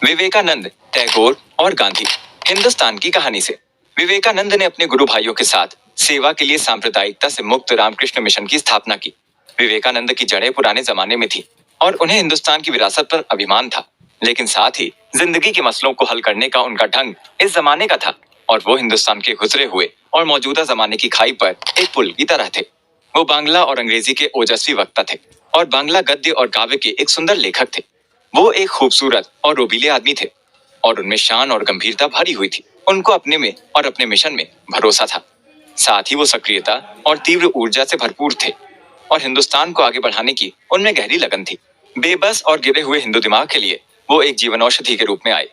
विवेकानंद, टैगोर और गांधी। हिंदुस्तान की कहानी से। विवेकानंद ने अपने गुरु भाइयों के साथ सेवा के लिए सांप्रदायिकता से मुक्त रामकृष्ण मिशन की स्थापना की। विवेकानंद की जड़ें पुराने जमाने में थी और उन्हें हिंदुस्तान की विरासत पर अभिमान था, लेकिन साथ ही जिंदगी के मसलों को हल करने का उनका ढंग इस जमाने का था और वो हिंदुस्तान के गुजरे हुए और मौजूदा जमाने की खाई पर एक पुल की तरह थे। वो बांग्ला और अंग्रेजी के ओजस्वी वक्ता थे और बांग्ला गद्य और काव्य के एक सुंदर लेखक थे। वो एक खूबसूरत और रोबीले आदमी थे और उनमें शान और गंभीरता भरी हुई थी। उनको अपने में और अपने मिशन में भरोसा था। साथ ही वो सक्रियता और तीव्र ऊर्जा से भरपूर थे और हिंदुस्तान को आगे बढ़ाने की उनमें गहरी लगन थी। बेबस और गिरे हुए हिंदू दिमाग के लिए वो एक जीवन औषधि के रूप में आए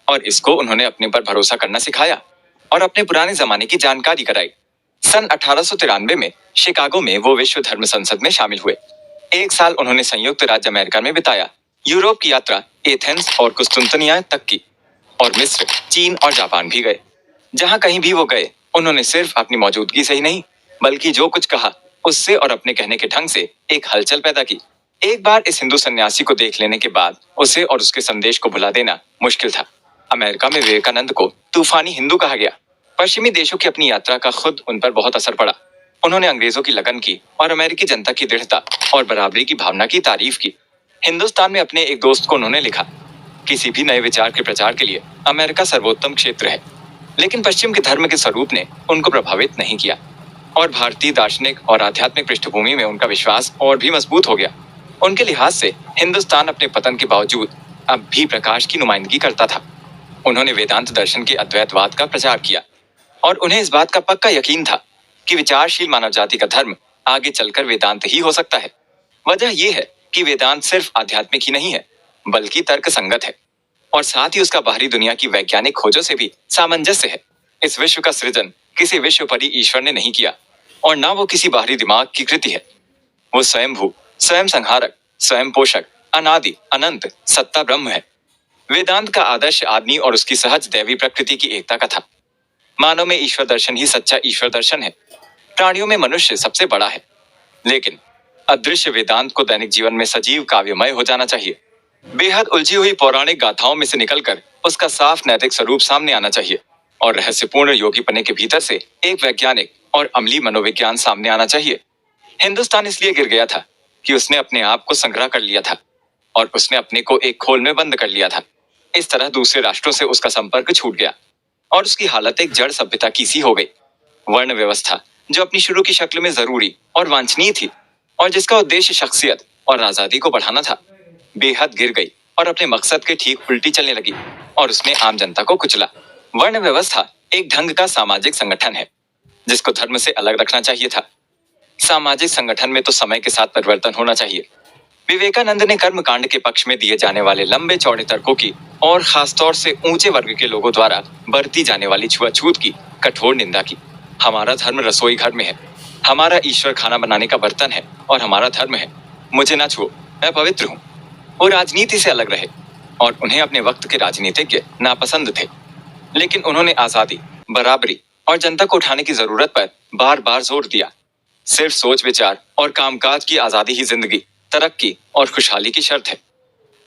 और इसको उन्होंने अपने पर भरोसा करना सिखाया और अपने पुराने जमाने की जानकारी कराई। सन 1893 में शिकागो में वो विश्व धर्म संसद में शामिल हुए। एक साल उन्होंने संयुक्त राज्य अमेरिका में बिताया। यूरोप की यात्रा एथेंस और कुस्तुंतनिया तक की और मिस्र, चीन और जापान भी गए। जहां कहीं भी वो गए, उन्होंने सिर्फ अपनी मौजूदगी से ही नहीं, बल्कि जो कुछ कहा उससे और अपने कहने के ढंग से एक हलचल पैदा की। एक बार इस हिंदू सन्यासी को देख लेने के बाद उसे और उसके संदेश को भुला देना मुश्किल था। अमेरिका में विवेकानंद को तूफानी हिंदू कहा गया। पश्चिमी देशों की अपनी यात्रा का खुद उन पर बहुत असर पड़ा। उन्होंने अंग्रेजों की लगन की और अमेरिकी जनता की दृढ़ता और बराबरी की भावना की तारीफ की। हिंदुस्तान में अपने एक दोस्त को उन्होंने लिखा, किसी भी नए विचार के प्रचार के लिए अमेरिका सर्वोत्तम क्षेत्र है, लेकिन पश्चिम के धर्म के स्वरूप ने उनको प्रभावित नहीं किया और भारतीय दार्शनिक और आध्यात्मिक पृष्ठभूमि में उनका विश्वास और भी मजबूत हो गया। उनके लिहाज से हिंदुस्तान अपने पतन के बावजूद अब भी प्रकाश की नुमाइंदगी करता था। उन्होंने वेदांत दर्शन के अद्वैतवाद का प्रचार किया और उन्हें इस बात का पक्का यकीन था कि विचारशील मानव जाति का धर्म आगे चलकर वेदांत ही हो सकता है। वजह यह है कि वेदांत सिर्फ आध्यात्मिक ही नहीं है, बल्कि तर्क संगत है और साथ ही उसका बाहरी दुनिया की वैज्ञानिक खोजों से भी सामंजस्य है। इस विश्व का सृजन किसी विश्व परी ईश्वर ने नहीं किया और ना वो किसी बाहरी दिमाग की कृति है। वो स्वयंभू, स्वयं संहारक, स्वयं पोषक, अनादि, अनंत सत्ता ब्रह्म है। वेदांत का आदर्श आदमी और उसकी सहज दैवी प्रकृति की एकता का था। मानव में ईश्वर दर्शन ही सच्चा ईश्वर दर्शन है। प्राणियों में मनुष्य सबसे बड़ा है, लेकिन अदृश्य वेदांत को दैनिक जीवन में सजीव काव्यमय हो जाना चाहिए। बेहद उलझी हुई पौराणिक गाथाओं में से निकलकर उसका साफ नैतिक स्वरूप सामने आना चाहिए और रहस्यपूर्ण योगीपने के भीतर से एक वैज्ञानिक और अमली मनोविज्ञान सामने आना चाहिए। हिंदुस्तान इसलिए गिर गया था कि उसने अपने आप को संग्रह कर लिया था और उसने अपने को एक खोल में बंद कर लिया था। इस तरह दूसरे राष्ट्रों से उसका संपर्क छूट गया और उसकी हालत एक जड़ सभ्यता की सी हो गई। वर्ण व्यवस्था, जो अपनी शुरू की शक्ल में जरूरी और वांछनीय थी और जिसका उद्देश्य शख्सियत और आजादी को बढ़ाना था, बेहद गिर गई और अपने मकसद के ठीक उल्टी चलने लगी और उसने आम जनता को कुचला। वर्ण व्यवस्था एक ढंग का सामाजिक संगठन है जिसको धर्म से अलग रखना चाहिए था। सामाजिक संगठन में तो समय के साथ परिवर्तन होना चाहिए। विवेकानंद ने कर्म कांड के पक्ष में दिए जाने वाले लंबे चौड़े तर्कों की और खासतौर से ऊंचे वर्ग के लोगों द्वारा बरती जाने वाली छुआछूत की कठोर निंदा की। हमारा धर्म रसोई घर में है, हमारा ईश्वर खाना बनाने का बर्तन है और हमारा धर्म है मुझे ना छुओ, मैं पवित्र हूँ। वो राजनीति से अलग रहे और उन्हें अपने वक्त के राजनीतिज्ञ नापसंद थे, लेकिन उन्होंने आजादी, बराबरी और जनता को उठाने की जरूरत पर बार बार जोर दिया। सिर्फ सोच विचार और कामकाज की आजादी ही जिंदगी, तरक्की और खुशहाली की शर्त है।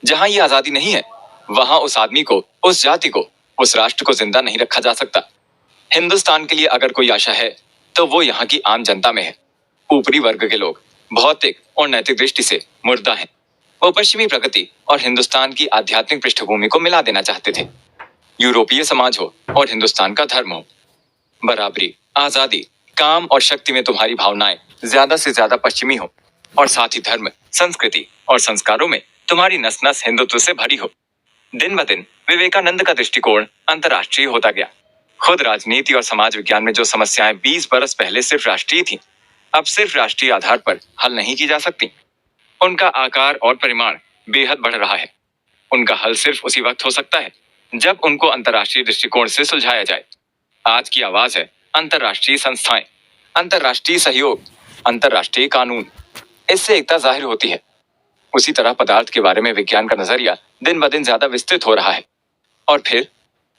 जहां ये आजादी नहीं है, वहां उस आदमी को, उस जाति को, उस राष्ट्र को जिंदा नहीं रखा जा सकता। हिंदुस्तान के लिए अगर कोई आशा है तो वो यहाँ की आम जनता में है। ऊपरी वर्ग के लोग भौतिक और नैतिक दृष्टि से मुर्दा हैं। वो पश्चिमी प्रगति और हिंदुस्तान की आध्यात्मिक पृष्ठभूमि को मिला देना चाहते थे। यूरोपीय समाज हो और हिंदुस्तान का धर्म हो, बराबरी, आजादी, काम और शक्ति में तुम्हारी भावनाएं ज्यादा से ज्यादा पश्चिमी हो और साथ ही धर्म, संस्कृति और संस्कारों में तुम्हारी नस नस हिंदुत्व से भरी हो। दिन ब दिन विवेकानंद का दृष्टिकोण अंतर्राष्ट्रीय होता गया। खुद राजनीति और समाज विज्ञान में जो समस्याएं 20 बरस पहले सिर्फ राष्ट्रीय थीं, अब सिर्फ राष्ट्रीय आधार पर हल नहीं की जा सकती। उनका आकार और परिमाण बेहद बढ़ रहा है। उनका हल सिर्फ उसी वक्त हो सकता है जब उनको अंतर्राष्ट्रीय दृष्टिकोण से सुलझाया जाए। आज की आवाज है अंतर्राष्ट्रीय संस्थाएं, अंतर्राष्ट्रीय सहयोग, अंतर्राष्ट्रीय कानून। इससे एकता जाहिर होती है। उसी तरह पदार्थ के बारे में विज्ञान का नजरिया दिन ब दिन ज्यादा विस्तृत हो रहा है। और फिर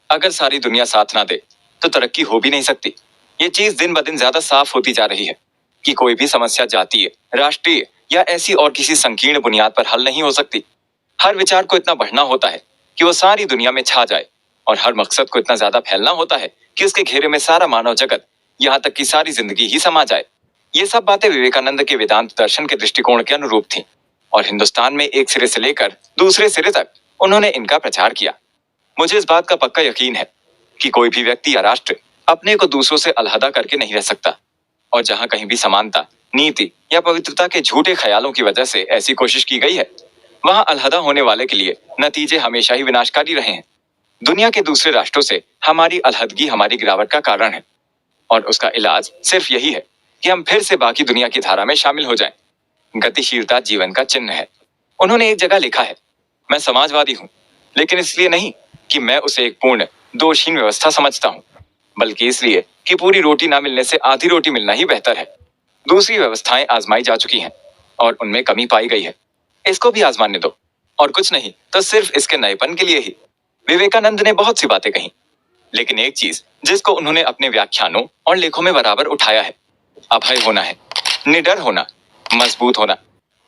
अगर सारी दुनिया साथ ना दे तो तरक्की हो भी नहीं सकती। ये चीज दिन ब दिन ज्यादा साफ होती जा रही है कि कोई भी समस्या जातीय, राष्ट्रीय या ऐसी और किसी संकीर्ण बुनियाद पर हल नहीं हो सकती। हर विचार को इतना बढ़ना होता है कि वो सारी दुनिया में छा जाए, और हर मकसद को इतना ज्यादा फैलना होता है कि उसके घेरे में सारा मानव जगत, यहाँ तक कि सारी जिंदगी ही समा जाए। ये सब बातें विवेकानंद के वेदांत दर्शन के दृष्टिकोण के अनुरूप थीं, और हिंदुस्तान में एक सिरे से लेकर दूसरे सिरे तक उन्होंने इनका प्रचार किया। मुझे इस बात का पक्का यकीन है कि कोई भी व्यक्ति या राष्ट्र अपने को दूसरों से अलहदा करके नहीं रह सकता, और जहां कहीं भी समानता, नीति या पवित्रता के झूठे ख्यालों की वजह से ऐसी कोशिश की गई है, वहां अलहदा होने वाले के लिए नतीजे हमेशा ही विनाशकारी रहे हैं। दुनिया के दूसरे राष्ट्रों से हमारी अलहदगी हमारी गिरावट का कारण है, और उसका इलाज सिर्फ यही है कि हम फिर से बाकी दुनिया की धारा में शामिल हो जाएं। गतिशीलता जीवन का चिन्ह है। उन्होंने एक जगह लिखा है, मैं समाजवादी हूं, लेकिन इसलिए नहीं कि मैं उसे एक पूर्ण दोषहीन व्यवस्था समझता हूं, बल्कि इसलिए कि पूरी रोटी ना मिलने से आधी रोटी मिलना ही बेहतर है। दूसरी व्यवस्थाएं आजमाई जा चुकी हैं और उनमें कमी पाई गई है, इसको भी आजमाने दो, और कुछ नहीं तो सिर्फ इसके नएपन के लिए ही। विवेकानंद ने बहुत सी बातें कही, लेकिन एक चीज जिसको उन्होंने अपने व्याख्यानों और लेखों में बराबर उठाया है, अभय होना है, निडर होना, मजबूत होना।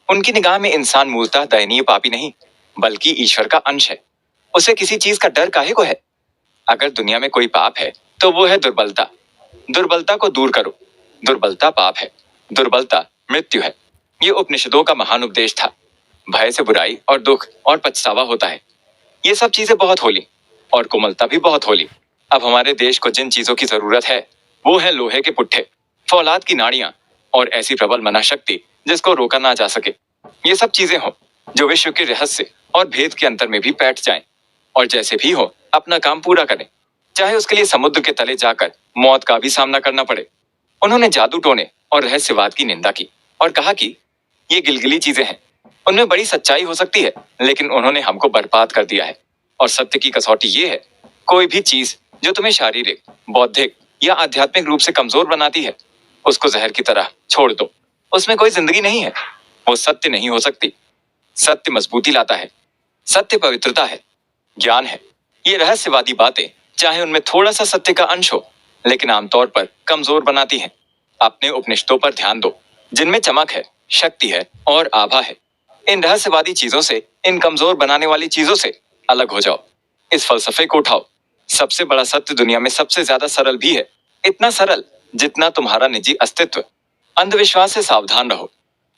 उनकी निगाह में इंसान मूलतः दयनीय पापी नहीं, बल्कि ईश्वर का अंश है। उसे किसी चीज का डर काहे को है? अगर दुनिया में कोई पाप है तो वो है दुर्बलता। दुर्बलता को दूर करो। दुर्बलता पाप है, दुर्बलता मृत्यु है। ये उपनिषदों का महान उपदेश था। भय से बुराई और दुख और पछतावा होता है। ये सब चीजें बहुत होली, और कोमलता भी बहुत होली। अब हमारे देश को जिन चीजों की जरूरत है वो है लोहे के पुट्ठे, फौलाद की नाड़ियां और ऐसी प्रबल मना शक्ति जिसको रोका ना जा सके। ये सब चीजें हो जो विश्व के रहस्य और भेद के अंतर में भी बैठ जाएं, और जैसे भी हो अपना काम पूरा करें, चाहे उसके लिए समुद्र के तले जाकर मौत का भी सामना करना पड़े। उन्होंने जादू टोने और रहस्यवाद की निंदा की और कहा कि ये गिलगिली चीजें हैं, उनमें बड़ी सच्चाई हो सकती है, लेकिन उन्होंने हमको बर्बाद कर दिया है। और सत्य की कसौटी ये है, कोई भी चीज जो तुम्हें शारीरिक, बौद्धिक या आध्यात्मिक रूप से कमजोर बनाती है, उसको जहर की तरह छोड़ दो। उसमें कोई जिंदगी नहीं है, वो सत्य नहीं हो सकती। सत्य मजबूती लाता है, सत्य पवित्रता है, ज्ञान है। ये रहस्यवादी बातें, चाहे उनमें थोड़ा सा सत्य का अंश हो, लेकिन आमतौर पर कमजोर बनाती हैं। अपने उपनिषदों पर ध्यान दो, जिनमें चमक है, शक्ति है और आभा है। इन रहस्यवादी चीजों से, इन कमजोर बनाने वाली चीजों से अलग हो जाओ। इस फलसफे को उठाओ। सबसे बड़ा सत्य दुनिया में सबसे ज्यादा सरल भी है, इतना सरल जितना तुम्हारा निजी अस्तित्व। अंधविश्वास से सावधान रहो।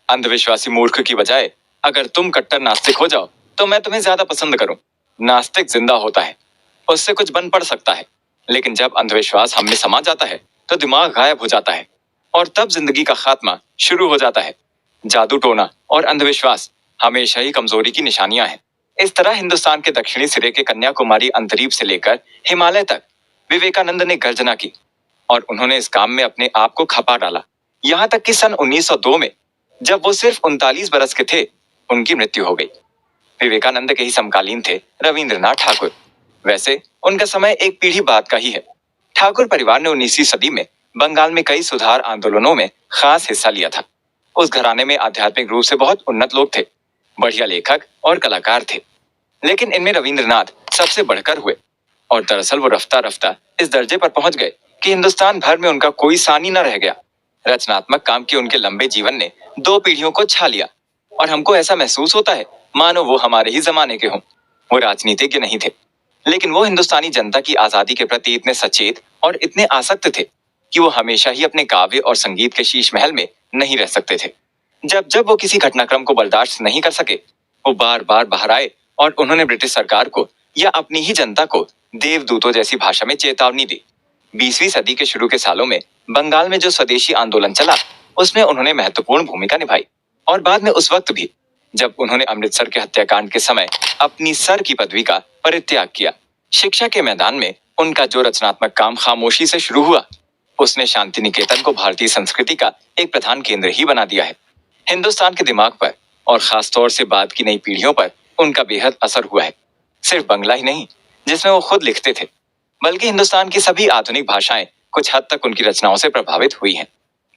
अंधविश्वासी मूर्ख की बजाय अगर तुम कट्टर नास्तिक हो जाओ तो मैं तुम्हें ज्यादा पसंद करूं। नास्तिक जिंदा होता है, उससे कुछ बन पड़ सकता है, लेकिन जब अंधविश्वास हम में समा जाता है तो दिमाग गायब हो जाता है, और तब जिंदगी का खात्मा शुरू हो जाता है। जादू टोना और अंधविश्वास हमेशा ही कमजोरी की निशानियां हैं। इस तरह हिंदुस्तान के दक्षिणी सिरे के कन्याकुमारी अंतरीप से लेकर हिमालय तक विवेकानंद ने गर्जना की, और उन्होंने इस काम में अपने आप को खपा डाला। यहाँ तक कि सन 1902 में, जब वो सिर्फ 39 बरस के थे, उनकी मृत्यु हो गई। विवेकानंद के ही समकालीन थे रविंद्रनाथ ठाकुर। वैसे उनका समय एक पीढ़ी बाद का ही है। ठाकुर परिवार ने 19वीं सदी में बंगाल में कई सुधार आंदोलनों में खास हिस्सा लिया था। उस घराने में आध्यात्मिक रूप से बहुत उन्नत लोग थे, बढ़िया लेखक और कलाकार थे, लेकिन इनमें रविंद्रनाथ सबसे बढ़कर हुए। और दरअसल वो रफ्ता रफ्ता इस दर्जे पर पहुंच गए कि हिंदुस्तान भर में उनका कोई सानी न रह गया। रचनात्मक काम के उनके लंबे जीवन ने 2 पीढ़ियों को छा लिया, और हमको ऐसा महसूस होता है मानो वो हमारे ही जमाने के हों। वो राजनीतिज्ञ नहीं थे, लेकिन वो हिंदुस्तानी जनता की आजादी के प्रति इतने सचेत और इतने आसक्त थे कि वो हमेशा ही अपने काव्य और संगीत के शीश महल में नहीं रह सकते थे। जब जब वो किसी घटनाक्रम को बर्दाश्त नहीं कर सके, वो बार बार बाहर आए, और उन्होंने ब्रिटिश सरकार को या अपनी ही जनता को देवदूतों जैसी भाषा में चेतावनी दी। 20वीं सदी के शुरू के सालों में बंगाल में जो स्वदेशी आंदोलन चला, उसमें उन्होंने महत्वपूर्ण भूमिका निभाई। और बाद में उस वक्त भी, जब उन्होंने अमृतसर के हत्याकांड के समय अपनी सर की पदवी का परित्याग किया। शिक्षा के मैदान में उनका जो रचनात्मक काम खामोशी से शुरू हुआ, उसने शांति निकेतन को भारतीय संस्कृति का एक प्रधान केंद्र ही बना दिया है। हिंदुस्तान के दिमाग पर और खासतौर से बाद की नई पीढ़ियों पर उनका बेहद असर हुआ है। सिर्फ बंगला ही नहीं, जिसमें वो खुद लिखते थे, बल्कि हिंदुस्तान की सभी आधुनिक भाषाएं कुछ हद तक उनकी रचनाओं से प्रभावित हुई हैं।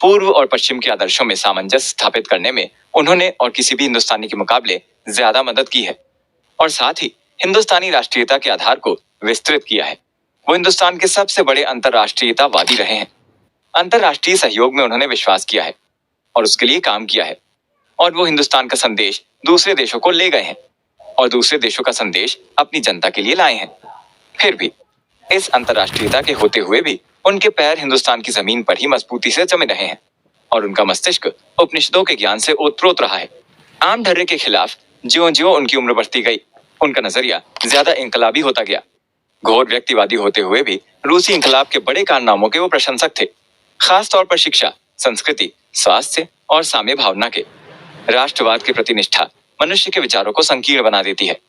पूर्व और पश्चिम के आदर्शों में सामंजस्य स्थापित करने में उन्होंने और किसी भी हिंदुस्तानी के मुकाबले ज्यादा मदद की है, और साथ ही हिंदुस्तानी राष्ट्रीयता के आधार को विस्तृत किया है। वो हिंदुस्तान के सबसे बड़े अंतर्राष्ट्रीयतावादी रहे हैं। अंतर्राष्ट्रीय सहयोग में उन्होंने विश्वास किया है और उसके लिए काम किया है, और वो हिंदुस्तान का संदेश दूसरे देशों को ले गए हैं। और दूसरे देशों का संदेश अपनी जनता के लिए लाए हैं। फिर भी इस अंतर्राष्ट्रीयता के होते हुए भी उनके पैर हिंदुस्तान की जमीन पर ही मजबूती से जमे रहे हैं और उनका मस्तिष्क उपनिषदों के ज्ञान से ओतप्रोत रहा है। आम ढर्रे के खिलाफ ज्यों-ज्यों उनकी उम्र बढ़ती गई, उनका नजरिया ज्यादा इनकलाबी होता गया। घोर व्यक्तिवादी होते हुए भी रूसी इंकलाब के बड़े कारनामों के वो प्रशंसक थे, खास तौर पर शिक्षा, संस्कृति, स्वास्थ्य और साम्य भावना के। राष्ट्रवाद के प्रति निष्ठा मनुष्य के विचारों को संकीर्ण बना देती है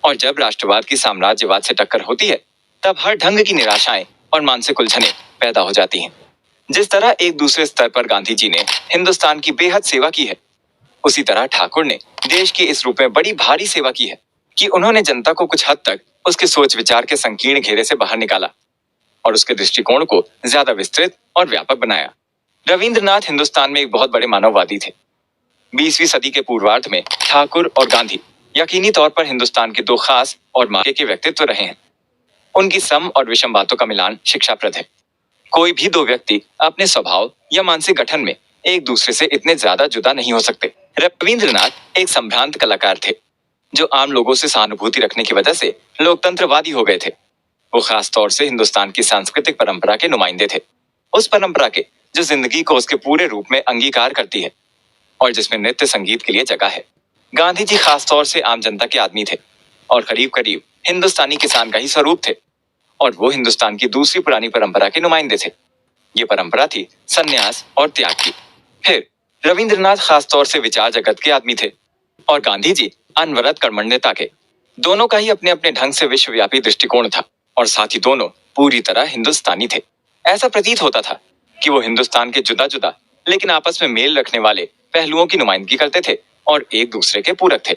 और जब राष्ट्रवाद की साम्राज्यवाद से टक्कर होती है तब हर ढंग की निराशाएं और मानसिक उलझनें पैदा हो जाती हैं। जिस तरह एक दूसरे स्तर पर गांधी जी ने हिंदुस्तान की बेहद सेवा की है, उसी तरह ठाकुर ने देश के इस रूप में बड़ी भारी सेवा की है कि उन्होंने जनता को कुछ हद तक उसके सोच विचार के संकीर्ण घेरे से बाहर निकाला और उसके दृष्टिकोण को ज्यादा विस्तृत और व्यापक बनाया। रविंद्रनाथ हिंदुस्तान में एक बहुत बड़े मानववादी थे। 20वीं सदी के पूर्वार्ध में ठाकुर और गांधी यकीनी तौर पर हिंदुस्तान के दो खास और मार्के के व्यक्तित्व रहे हैं। उनकी सम और विषम बातों का मिलान शिक्षाप्रद है। कोई भी दो व्यक्ति अपने स्वभाव या मानसिक गठन में एक दूसरे से इतने ज्यादा जुदा नहीं हो सकते। रविंद्रनाथ एक संभ्रांत कलाकार थे जो आम लोगों से सहानुभूति रखने की वजह से लोकतंत्रवादी हो गए थे। वो खास तौर से हिंदुस्तान की सांस्कृतिक परंपरा के नुमाइंदे थे, उस परंपरा के जो जिंदगी को उसके पूरे रूप में अंगीकार करती है और जिसमें नृत्य संगीत के लिए जगह है। गांधी जी खास तौर से आम जनता के आदमी थे और करीब करीब हिंदुस्तानी किसान का ही स्वरूप थे और वो हिंदुस्तान की दूसरी पुरानी परंपरा के नुमाइंदे थे। ये परंपरा थी सन्यास और त्याग की। फिर रविंद्रनाथ खास तौर से विचार जगत के आदमी थे और गांधी जी अनवरत कर्मण्यता के। दोनों का ही अपने अपने ढंग से विश्वव्यापी दृष्टिकोण था और साथ ही दोनों पूरी तरह हिंदुस्तानी थे। ऐसा प्रतीत होता था कि वो हिंदुस्तान के जुदा जुदा लेकिन आपस में मेल रखने वाले पहलुओं की नुमाइंदगी करते थे और एक दूसरे के पूरक थे।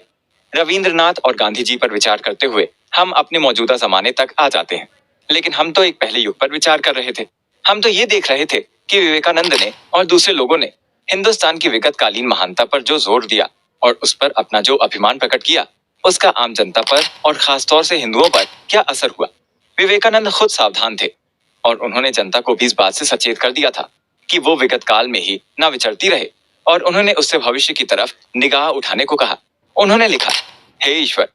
रविंद्रनाथ और गांधी जी पर विचार करते हुए हम अपने मौजूदा जमाने तक आ जाते हैं, लेकिन हम तो एक पहले युग पर विचार कर रहे थे। हम तो ये देख रहे थे कि विवेकानंद ने और दूसरे लोगों ने हिंदुस्तान की विगतकालीन महानता पर जो जोर दिया और उस पर अपना जो अभिमान प्रकट किया, उसका आम जनता पर और खास तौर से हिंदुओं पर क्या असर हुआ। विवेकानंद खुद सावधान थे और उन्होंने जनता को भी इस बात से सचेत कर दिया था कि वो विगत काल में ही न विचरती रहे और उन्होंने उससे भविष्य की तरफ निगाह उठाने को कहा। उन्होंने लिखा, हे ईश्वर,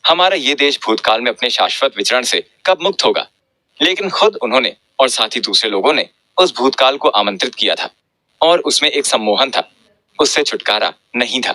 हमारा ये देश भूतकाल में अपने शाश्वत विचरण से कब मुक्त होगा। लेकिन खुद उन्होंने और साथ ही दूसरे लोगों ने उस भूतकाल को आमंत्रित किया था और उसमें एक सम्मोहन था, उससे छुटकारा नहीं था।